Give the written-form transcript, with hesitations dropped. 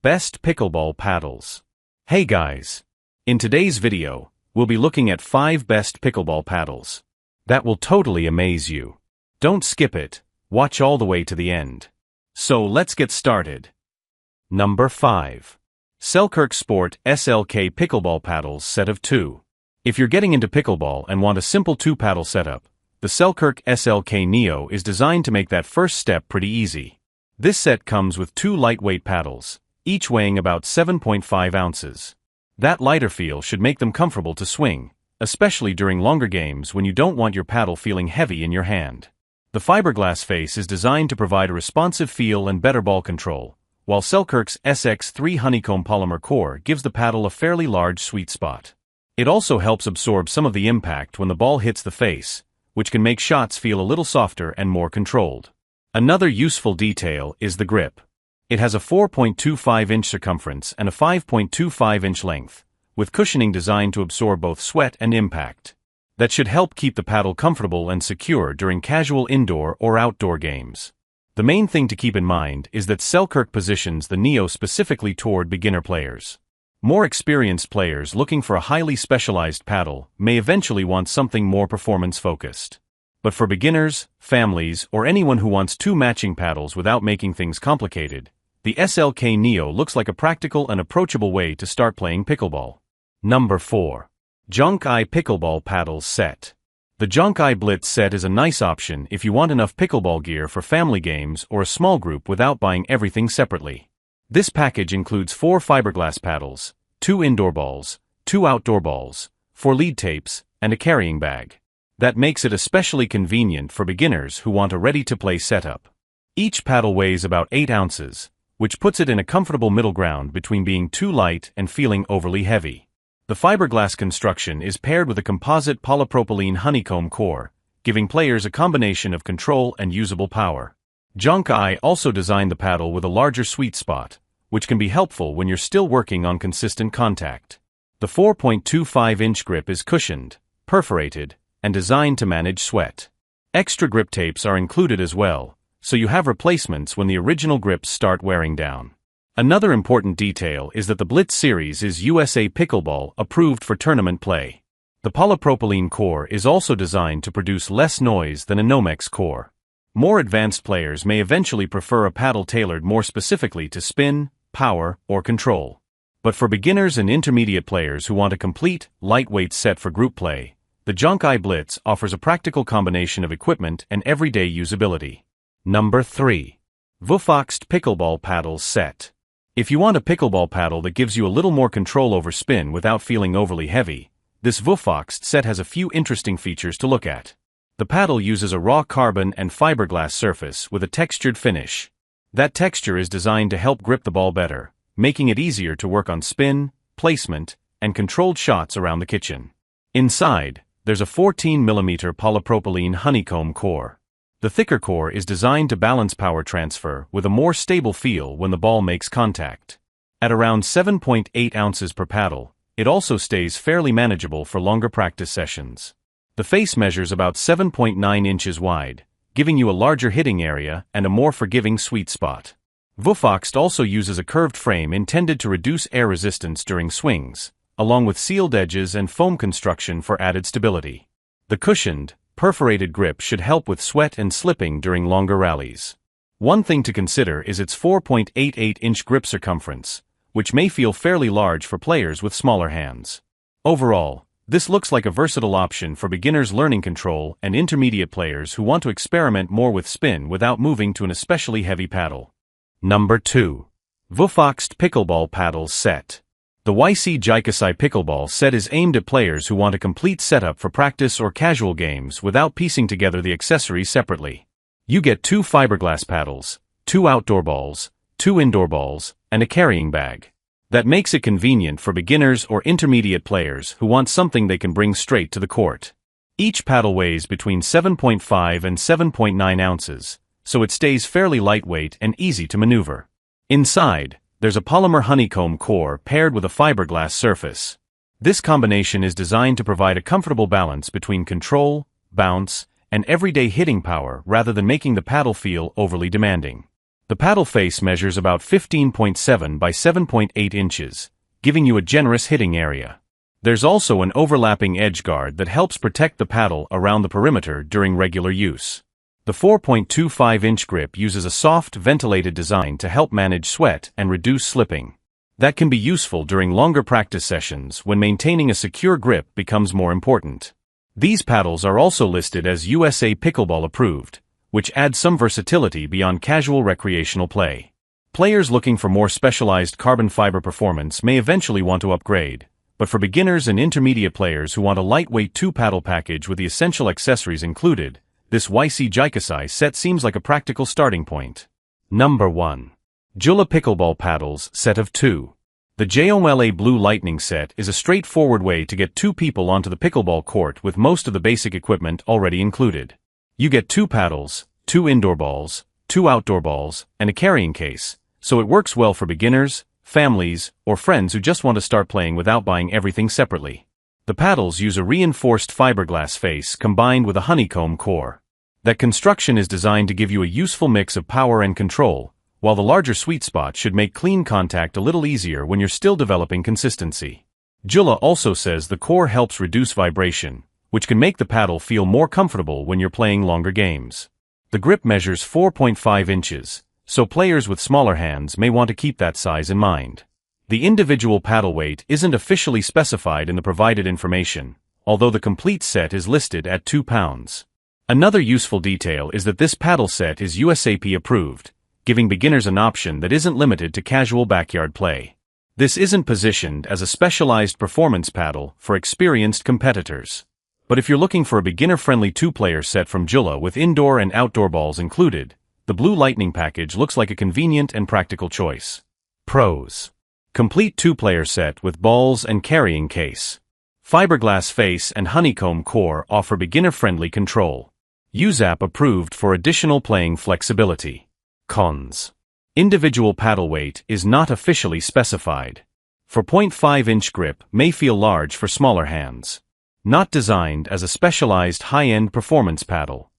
Best Pickleball Paddles. Hey guys! In today's video, we'll be looking at 5 best pickleball paddles. That will totally amaze you. Don't skip it, watch all the way to the end. So let's get started. Number 5. Selkirk Sport SLK Pickleball Paddles Set of 2. If you're getting into pickleball and want a simple 2-paddle setup, the Selkirk SLK Neo is designed to make that first step pretty easy. This set comes with 2 lightweight paddles, each weighing about 7.5 ounces. That lighter feel should make them comfortable to swing, especially during longer games when you don't want your paddle feeling heavy in your hand. The fiberglass face is designed to provide a responsive feel and better ball control, while Selkirk's SX3 honeycomb polymer core gives the paddle a fairly large sweet spot. It also helps absorb some of the impact when the ball hits the face, which can make shots feel a little softer and more controlled. Another useful detail is the grip. It has a 4.25-inch circumference and a 5.25-inch length, with cushioning designed to absorb both sweat and impact. That should help keep the paddle comfortable and secure during casual indoor or outdoor games. The main thing to keep in mind is that Selkirk positions the Neo specifically toward beginner players. More experienced players looking for a highly specialized paddle may eventually want something more performance-focused. But for beginners, families, or anyone who wants 2 matching paddles without making things complicated, the SLK Neo looks like a practical and approachable way to start playing pickleball. Number 4. JoncAye Pickleball Paddles Set. The JoncAye Blitz set is a nice option if you want enough pickleball gear for family games or a small group without buying everything separately. This package includes 4 fiberglass paddles, 2 indoor balls, 2 outdoor balls, 4 lead tapes, and a carrying bag. That makes it especially convenient for beginners who want a ready-to-play setup. Each paddle weighs about 8 ounces, which puts it in a comfortable middle ground between being too light and feeling overly heavy. The fiberglass construction is paired with a composite polypropylene honeycomb core, giving players a combination of control and usable power. JoncAye also designed the paddle with a larger sweet spot, which can be helpful when you're still working on consistent contact. The 4.25-inch grip is cushioned, perforated, and designed to manage sweat. Extra grip tapes are included as well, so you have replacements when the original grips start wearing down. Another important detail is that the Blitz series is USA Pickleball approved for tournament play. The polypropylene core is also designed to produce less noise than a Nomex core. More advanced players may eventually prefer a paddle tailored more specifically to spin, power, or control. But for beginners and intermediate players who want a complete, lightweight set for group play, the JoncAye Blitz offers a practical combination of equipment and everyday usability. Number 3. VUFOXT Pickleball Paddles Set. If you want a pickleball paddle that gives you a little more control over spin without feeling overly heavy, this VUFOXT set has a few interesting features to look at. The paddle uses a raw carbon and fiberglass surface with a textured finish. That texture is designed to help grip the ball better, making it easier to work on spin, placement, and controlled shots around the kitchen. Inside, there's a 14mm polypropylene honeycomb core. The thicker core is designed to balance power transfer with a more stable feel when the ball makes contact. At around 7.8 ounces per paddle, it also stays fairly manageable for longer practice sessions. The face measures about 7.9 inches wide, giving you a larger hitting area and a more forgiving sweet spot. VUFOXT also uses a curved frame intended to reduce air resistance during swings, along with sealed edges and foam construction for added stability. The cushioned, perforated grip should help with sweat and slipping during longer rallies. One thing to consider is its 4.88-inch grip circumference, which may feel fairly large for players with smaller hands. Overall, this looks like a versatile option for beginners learning control and intermediate players who want to experiment more with spin without moving to an especially heavy paddle. Number 2. VUFOXT Pickleball Paddles Set. The JoncAye Pickleball set is aimed at players who want a complete setup for practice or casual games without piecing together the accessories separately. You get 2 fiberglass paddles, 2 outdoor balls, 2 indoor balls, and a carrying bag. That makes it convenient for beginners or intermediate players who want something they can bring straight to the court. Each paddle weighs between 7.5 and 7.9 ounces, so it stays fairly lightweight and easy to maneuver. Inside, there's a polymer honeycomb core paired with a fiberglass surface. This combination is designed to provide a comfortable balance between control, bounce, and everyday hitting power rather than making the paddle feel overly demanding. The paddle face measures about 15.7 by 7.8 inches, giving you a generous hitting area. There's also an overlapping edge guard that helps protect the paddle around the perimeter during regular use. The 4.25-inch grip uses a soft, ventilated design to help manage sweat and reduce slipping. That can be useful during longer practice sessions when maintaining a secure grip becomes more important. These paddles are also listed as USA Pickleball approved, which adds some versatility beyond casual recreational play. Players looking for more specialized carbon fiber performance may eventually want to upgrade, but for beginners and intermediate players who want a lightweight 2-paddle package with the essential accessories included, this JoncAye set seems like a practical starting point. Number 1. JOOLA Pickleball Paddles Set of 2. The JOOLA Blue Lightning set is a straightforward way to get 2 people onto the pickleball court with most of the basic equipment already included. You get 2 paddles, 2 indoor balls, 2 outdoor balls, and a carrying case, so it works well for beginners, families, or friends who just want to start playing without buying everything separately. The paddles use a reinforced fiberglass face combined with a honeycomb core. That construction is designed to give you a useful mix of power and control, while the larger sweet spot should make clean contact a little easier when you're still developing consistency. JOOLA also says the core helps reduce vibration, which can make the paddle feel more comfortable when you're playing longer games. The grip measures 4.5 inches, so players with smaller hands may want to keep that size in mind. The individual paddle weight isn't officially specified in the provided information, although the complete set is listed at 2 pounds. Another useful detail is that this paddle set is USAP approved, giving beginners an option that isn't limited to casual backyard play. This isn't positioned as a specialized performance paddle for experienced competitors. But if you're looking for a beginner-friendly 2-player set from JOOLA with indoor and outdoor balls included, the Blue Lightning package looks like a convenient and practical choice. Pros. Complete 2-player set with balls and carrying case. Fiberglass face and honeycomb core offer beginner-friendly control. USAP approved for additional playing flexibility. Cons. Individual paddle weight is not officially specified. 4.5-inch grip may feel large for smaller hands. Not designed as a specialized high-end performance paddle.